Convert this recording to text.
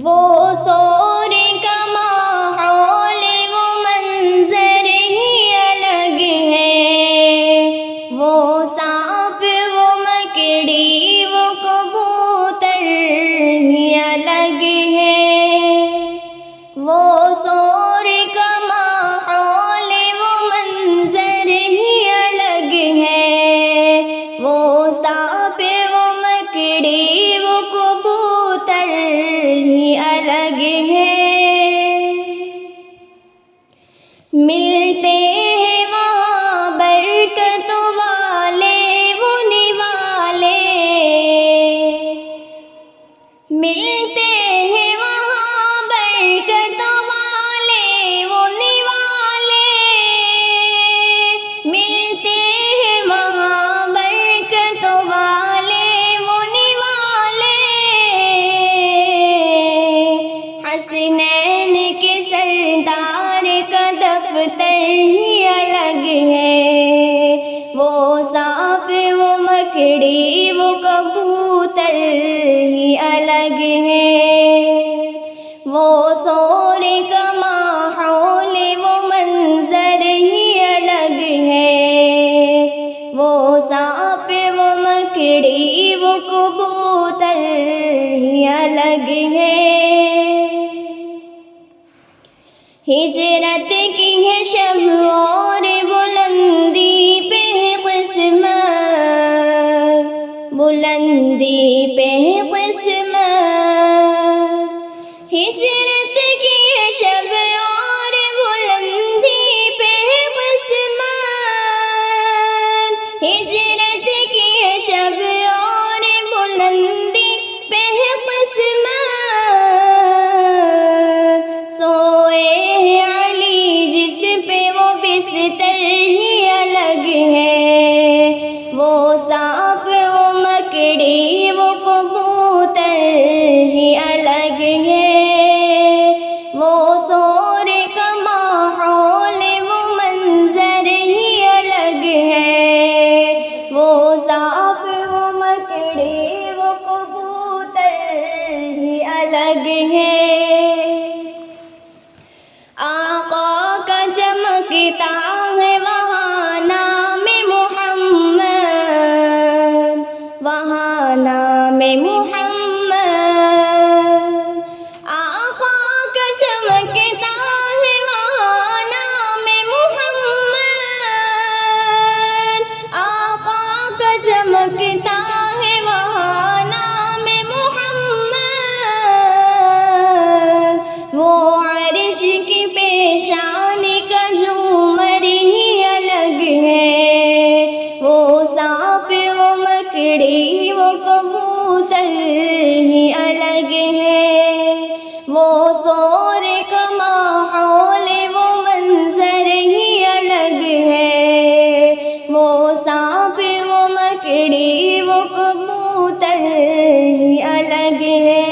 وہ سور کا ماحول وہ منظر ہی الگ ہے، وہ سانپ وہ مکڑی وہ کبوتر ہی الگ ہے، وہ سور کا ماحول وہ منظر ہی الگ ہے، وہ سانپ وہ مکڑی وہ کبوتر ہی الگ ہے، ملتے ہیں وہاں برکت والے وہ نوالے، ملتے ہیں وہاں برکت والے وہ نوالے، ملتے ہیں وہاں برکت والے وہ نوالے، حسنین کے سردار کا دفتر ہی الگ ہے، وہ سانپ وہ مکڑی وہ کبوتر ہی الگ ہے، وہ سور کا ماحول وہ منظر ہی الگ ہے، وہ سانپ وہ مکڑی وہ کبوتر ہی الگ ہے، ہجرت کی ہے شب اور بلندی پہ ہے قسمت، بلندی پہ ہے قسمت، ہجرت کی ہے شب اور بلندی پہ ہے قسمت، ہجرت کی ہے شب اور بلندی پہ ہے قسمت، سوئے علی جس پہ وہ بستر ہی الگ ہے، وہ سانپ وہ مکڑی وہ کبوتر ہی الگ ہے، وہ سور کا ماحول وہ منظر ہی الگ ہے، وہ سانپ وہ مکڑی وہ کبوتر ہی الگ ہے، آقا کا چمکتا ہے وہاں نام محمد، وہاں نام محمد، آقا کا چمکتا ہے وہاں نام محمد، آقا کا چمکتا ہے وہاں نام محمد، وہ عرش کی پیشانی کا جھومر ہی الگ ہے، وہ سانپ وہ مکڑی وہ کبوتر ہی الگ ہے، وہ سور کا ماحول وہ منظر ہی الگ ہے، وہ سانپ وہ مکڑی وہ کبوتر ہی الگ ہے۔